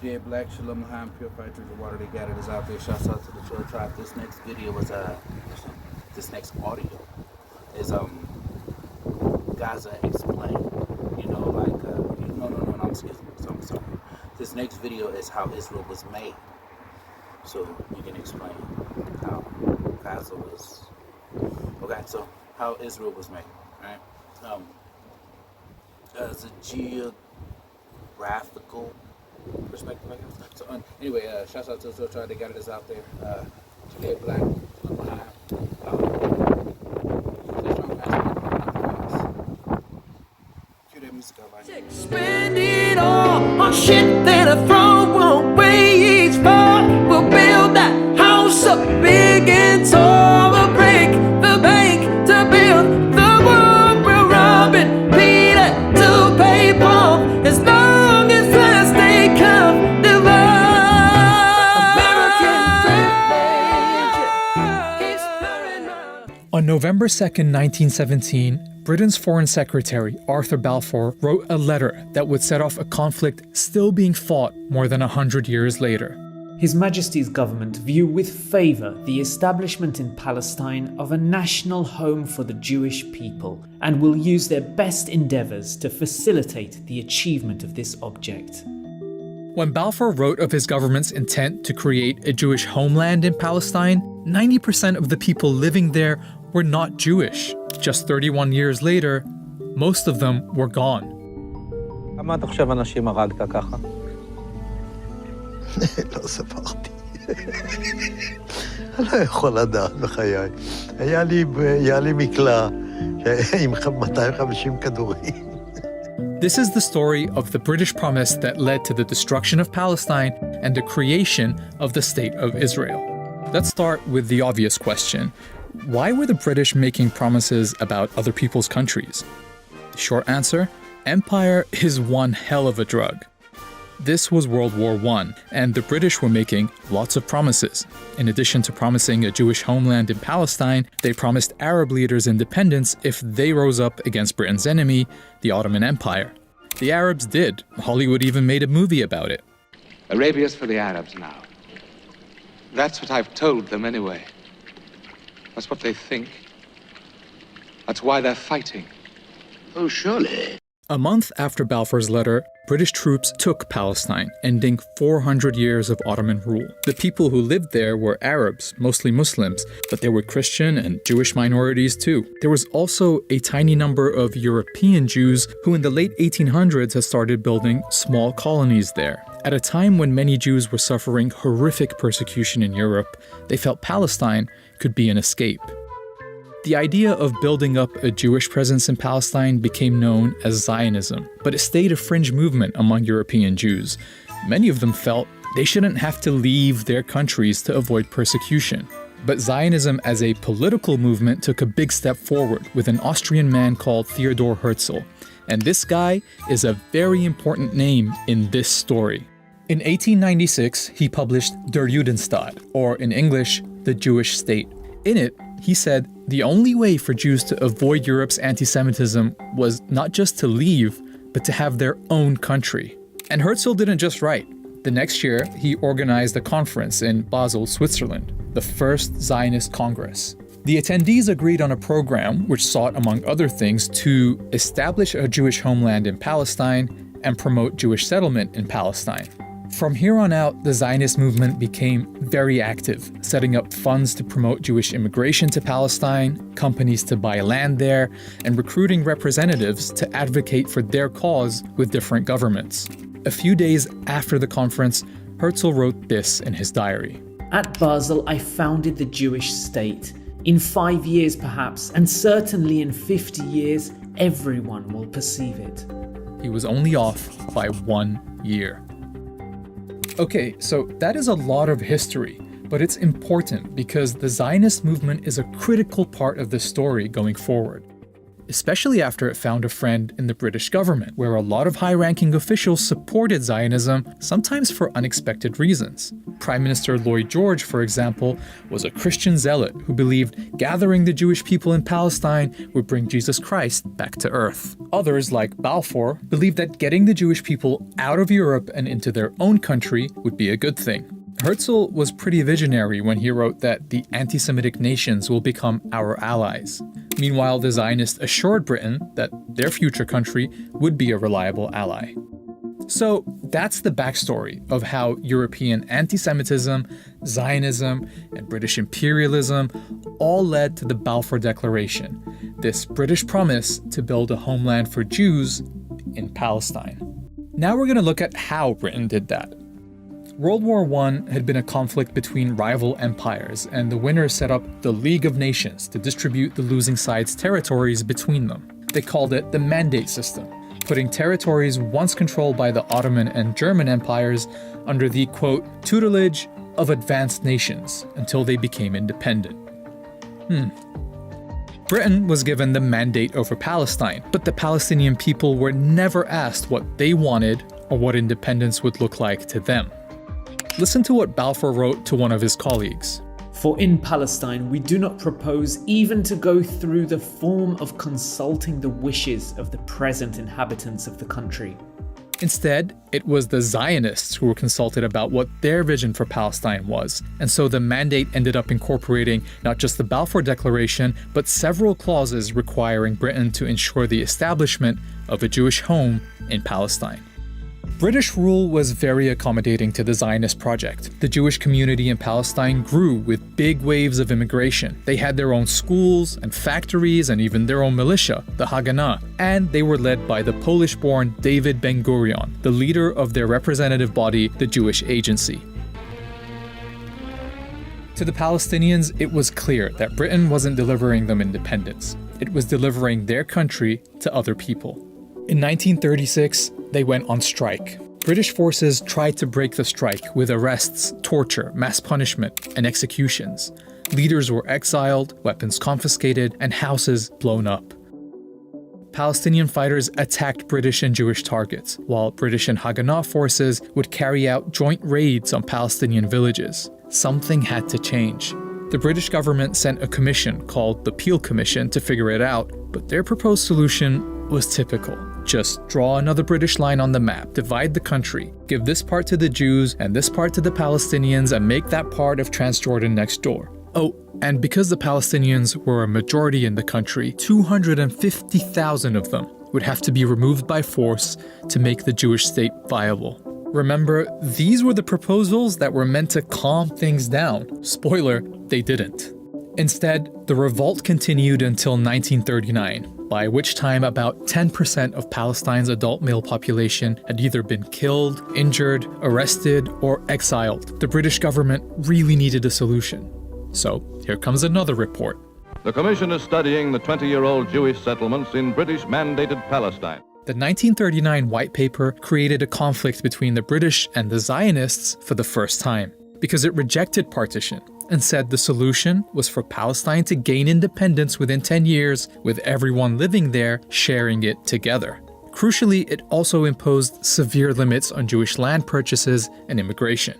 GTA Black, Shalom L'Chaim, purified through the water they gathered is out there. Shouts out to the Troll Tribe. This next video was this next audio is Gaza explained. No, excuse me. I'm sorry. This next video is how Israel was made. So you can explain how Gaza was. Okay, so how Israel was made, right? As a geographical perspective, I guess. So anyway, shouts out to the Tribe. They got it out there. GTA Black, cue that music up. Spend it all on shit that I throw away each bar. We'll build that house up big and tall. We'll break the bank to build the wall. We'll rob it, Peter to pay Paul. As long as last they come divide. On November 2nd, 1917, Britain's Foreign Secretary, Arthur Balfour, wrote a letter that would set off a conflict still being fought more than 100 years later. His Majesty's government view with favour the establishment in Palestine of a national home for the Jewish people and will use their best endeavours to facilitate the achievement of this object. When Balfour wrote of his government's intent to create a Jewish homeland in Palestine, 90% of the people living there were not Jewish. Just 31 years later, most of them were gone. כמה אתה חושב אנשים הרגת ככה? לא ספרתי. אני לא יכול לדעת בחיי. היה לי מקלע עם 250 כדורים. This is the story of the British promise that led to the destruction of Palestine and the creation of the State of Israel. Let's start with the obvious question. Why were the British making promises about other people's countries? The short answer? Empire is one hell of a drug. This was World War I, and the British were making lots of promises. In addition to promising a Jewish homeland in Palestine, they promised Arab leaders independence if they rose up against Britain's enemy, the Ottoman Empire. The Arabs did. Hollywood even made a movie about it. Arabia's for the Arabs now. That's what I've told them anyway. That's what they think. That's why they're fighting. Oh, surely. A month after Balfour's letter, British troops took Palestine, ending 400 years of Ottoman rule. The people who lived there were Arabs, mostly Muslims, but there were Christian and Jewish minorities too. There was also a tiny number of European Jews who in the late 1800s had started building small colonies there. At a time when many Jews were suffering horrific persecution in Europe, they felt Palestine could be an escape. The idea of building up a Jewish presence in Palestine became known as Zionism, but it stayed a fringe movement among European Jews. Many of them felt they shouldn't have to leave their countries to avoid persecution. But Zionism as a political movement took a big step forward with an Austrian man called Theodor Herzl. And this guy is a very important name in this story. In 1896, he published Der Judenstaat, or in English, The Jewish State. In it, he said the only way for Jews to avoid Europe's anti-Semitism was not just to leave, but to have their own country. And Herzl didn't just write. The next year, he organized a conference in Basel, Switzerland, the first Zionist Congress. The attendees agreed on a program which sought, among other things, to establish a Jewish homeland in Palestine and promote Jewish settlement in Palestine. From here on out, the Zionist movement became very active, setting up funds to promote Jewish immigration to Palestine, companies to buy land there, and recruiting representatives to advocate for their cause with different governments. A few days after the conference, Herzl wrote this in his diary. At Basel, I founded the Jewish state. In 5 years perhaps, and certainly in 50 years, everyone will perceive it. He was only off by 1 year. Okay, so that is a lot of history, but it's important because the Zionist movement is a critical part of the story going forward. especially after it found a friend in the British government, where a lot of high-ranking officials supported Zionism, sometimes for unexpected reasons. Prime Minister Lloyd George, for example, was a Christian zealot who believed gathering the Jewish people in Palestine would bring Jesus Christ back to earth. Others, like Balfour, believed that getting the Jewish people out of Europe and into their own country would be a good thing. Herzl was pretty visionary when he wrote that the anti-Semitic nations will become our allies. Meanwhile, the Zionists assured Britain that their future country would be a reliable ally. So that's the backstory of how European anti-Semitism, Zionism, and British imperialism all led to the Balfour Declaration, this British promise to build a homeland for Jews in Palestine. Now we're going to look at how Britain did that. World War I had been a conflict between rival empires, and the winners set up the League of Nations to distribute the losing side's territories between them. They called it the Mandate System, putting territories once controlled by the Ottoman and German empires under the, quote, tutelage of advanced nations until they became independent. Britain was given the mandate over Palestine, but the Palestinian people were never asked what they wanted or what independence would look like to them. Listen to what Balfour wrote to one of his colleagues. For in Palestine we do not propose even to go through the form of consulting the wishes of the present inhabitants of the country. Instead, it was the Zionists who were consulted about what their vision for Palestine was, and so the mandate ended up incorporating not just the Balfour Declaration, but several clauses requiring Britain to ensure the establishment of a Jewish home in Palestine. British rule was very accommodating to the Zionist project. The Jewish community in Palestine grew with big waves of immigration. They had their own schools and factories and even their own militia, the Haganah, and they were led by the Polish-born David Ben-Gurion, the leader of their representative body, the Jewish Agency. To the Palestinians, it was clear that Britain wasn't delivering them independence. It was delivering their country to other people. In 1936, they went on strike. British forces tried to break the strike with arrests, torture, mass punishment, and executions. Leaders were exiled, weapons confiscated, and houses blown up. Palestinian fighters attacked British and Jewish targets, while British and Haganah forces would carry out joint raids on Palestinian villages. Something had to change. The British government sent a commission called the Peel Commission to figure it out, but their proposed solution was typical. Just draw another British line on the map, divide the country, give this part to the Jews and this part to the Palestinians, and make that part of Transjordan next door. Oh, and because the Palestinians were a majority in the country, 250,000 of them would have to be removed by force to make the Jewish state viable. Remember, these were the proposals that were meant to calm things down. Spoiler, they didn't. Instead, the revolt continued until 1939, by which time about 10% of Palestine's adult male population had either been killed, injured, arrested, or exiled. The British government really needed a solution. So, here comes another report. The Commission is studying the 20-year-old Jewish settlements in British-mandated Palestine. The 1939 White Paper created a conflict between the British and the Zionists for the first time, because it rejected partition and said the solution was for Palestine to gain independence within 10 years, with everyone living there sharing it together. Crucially, it also imposed severe limits on Jewish land purchases and immigration.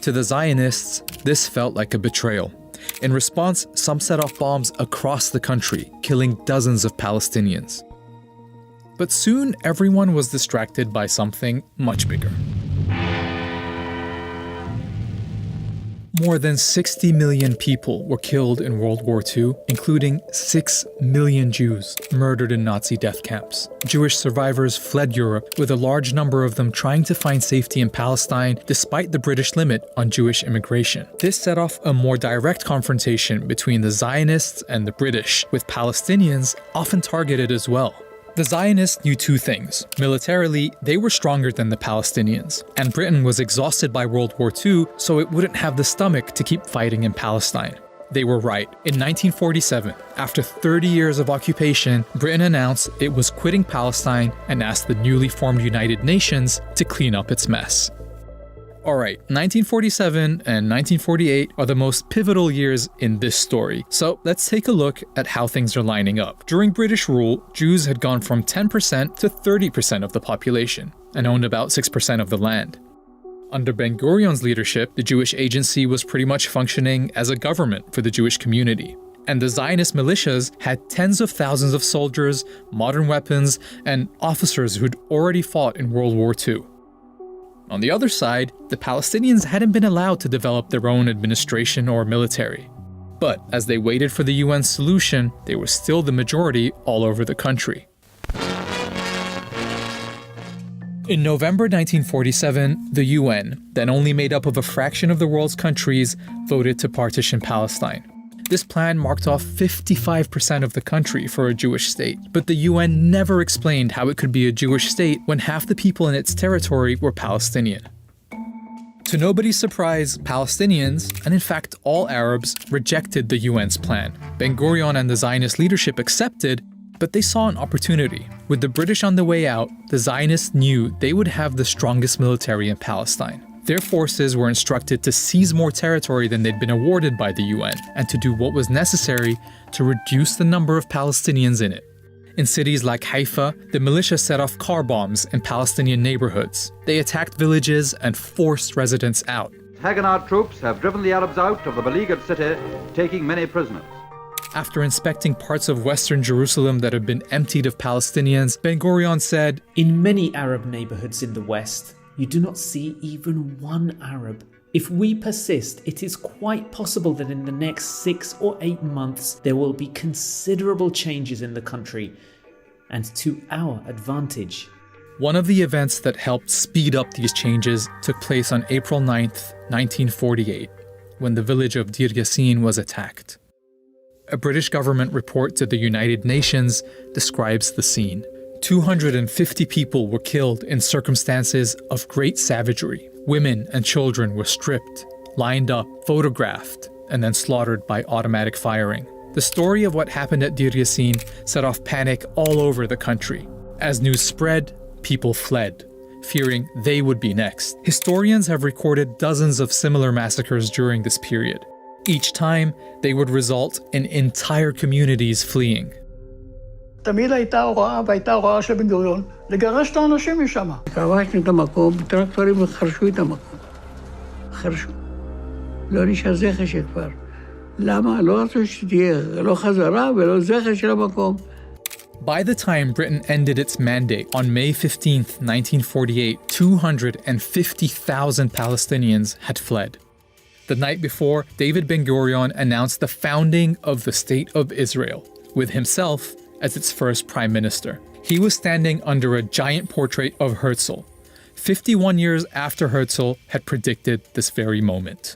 To the Zionists, this felt like a betrayal. In response, some set off bombs across the country, killing dozens of Palestinians. But soon, everyone was distracted by something much bigger. More than 60 million people were killed in World War II, including 6 million Jews murdered in Nazi death camps. Jewish survivors fled Europe, with a large number of them trying to find safety in Palestine despite the British limit on Jewish immigration. This set off a more direct confrontation between the Zionists and the British, with Palestinians often targeted as well. The Zionists knew two things. Militarily, they were stronger than the Palestinians, and Britain was exhausted by World War II, so it wouldn't have the stomach to keep fighting in Palestine. They were right. In 1947, after 30 years of occupation, Britain announced it was quitting Palestine and asked the newly formed United Nations to clean up its mess. Alright, 1947 and 1948 are the most pivotal years in this story, so let's take a look at how things are lining up. During British rule, Jews had gone from 10% to 30% of the population, and owned about 6% of the land. Under Ben-Gurion's leadership, the Jewish Agency was pretty much functioning as a government for the Jewish community. And the Zionist militias had tens of thousands of soldiers, modern weapons, and officers who'd already fought in World War II. On the other side, the Palestinians hadn't been allowed to develop their own administration or military. But as they waited for the UN's solution, they were still the majority all over the country. In November 1947, the UN, then only made up of a fraction of the world's countries, voted to partition Palestine. This plan marked off 55% of the country for a Jewish state, but the UN never explained how it could be a Jewish state when half the people in its territory were Palestinian. To nobody's surprise, Palestinians, and in fact all Arabs, rejected the UN's plan. Ben-Gurion and the Zionist leadership accepted, but they saw an opportunity. With the British on the way out, the Zionists knew they would have the strongest military in Palestine. Their forces were instructed to seize more territory than they'd been awarded by the UN, and to do what was necessary to reduce the number of Palestinians in it. In cities like Haifa, the militia set off car bombs in Palestinian neighborhoods. They attacked villages and forced residents out. Haganah troops have driven the Arabs out of the beleaguered city, taking many prisoners. After inspecting parts of western Jerusalem that had been emptied of Palestinians, Ben-Gurion said, "In many Arab neighborhoods in the West, you do not see even one Arab. If we persist, it is quite possible that in the next 6 or 8 months there will be considerable changes in the country, and to our advantage." One of the events that helped speed up these changes took place on April 9th, 1948, when the village of Dir Yassin was attacked. A British government report to the United Nations describes the scene. 250 people were killed in circumstances of great savagery. Women and children were stripped, lined up, photographed, and then slaughtered by automatic firing. The story of what happened at Dir Yassin set off panic all over the country. As news spread, people fled, fearing they would be next. Historians have recorded dozens of similar massacres during this period. Each time, they would result in entire communities fleeing. תמיד הייתה הוראה, והייתה הוראה של בן גוריון, לגרש את האנשים משם. כבשנו את המקום, טרקטורים חרשו את המקום. חרשו. לא נשאר זכר של כפר. למה? לא רצו שתהיה, לא חזרה ולא זכר של המקום. By the time Britain ended its mandate on May 15, 1948, 250,000 Palestinians had fled. The night before, David Ben-Gurion announced the founding of the State of Israel, with himself as its first prime minister. He was standing under a giant portrait of Herzl, 51 years after Herzl had predicted this very moment.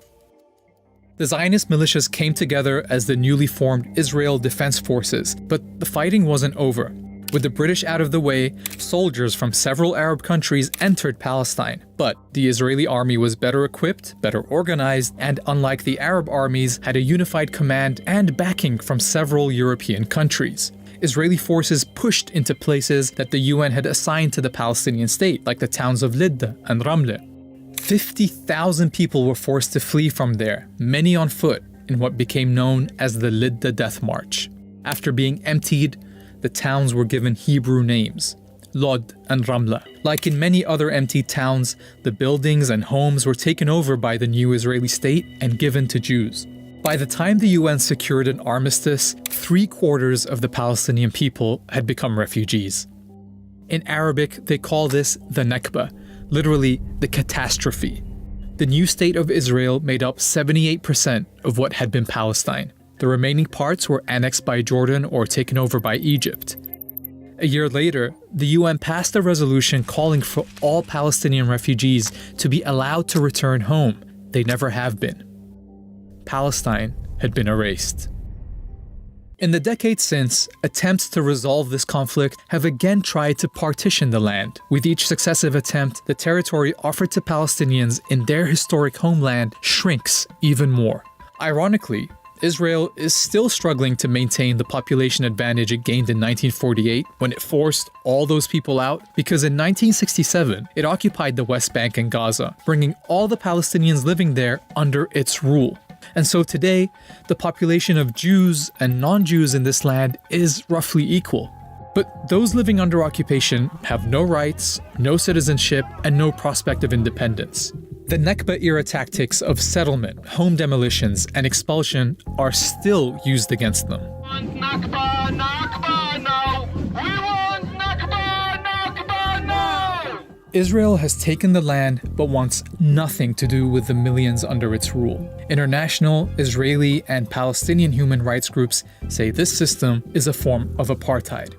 The Zionist militias came together as the newly formed Israel Defense Forces, but the fighting wasn't over. With the British out of the way, soldiers from several Arab countries entered Palestine. But the Israeli army was better equipped, better organized, and unlike the Arab armies, had a unified command and backing from several European countries. Israeli forces pushed into places that the UN had assigned to the Palestinian state, like the towns of Lidda and Ramle. 50,000 people were forced to flee from there, many on foot, in what became known as the Lidda Death March. After being emptied, the towns were given Hebrew names, Lod and Ramla. Like in many other emptied towns, the buildings and homes were taken over by the new Israeli state and given to Jews. By the time the UN secured an armistice, 3/4 of the Palestinian people had become refugees. In Arabic, they call this the Nakba, literally the catastrophe. The new state of Israel made up 78% of what had been Palestine. The remaining parts were annexed by Jordan or taken over by Egypt. A year later, the UN passed a resolution calling for all Palestinian refugees to be allowed to return home. They never have been. Palestine had been erased. In the decades since, attempts to resolve this conflict have again tried to partition the land. With each successive attempt, the territory offered to Palestinians in their historic homeland shrinks even more. Ironically, Israel is still struggling to maintain the population advantage it gained in 1948 when it forced all those people out, because in 1967, it occupied the West Bank and Gaza, bringing all the Palestinians living there under its rule. And so today, the population of Jews and non-Jews in this land is roughly equal. But those living under occupation have no rights, no citizenship, and no prospect of independence. The Nakba-era tactics of settlement, home demolitions, and expulsion are still used against them. Nakba, Nakba, no! We want Nakba, Nakba, no! Israel has taken the land but wants nothing to do with the millions under its rule. International, Israeli, and Palestinian human rights groups say this system is a form of apartheid.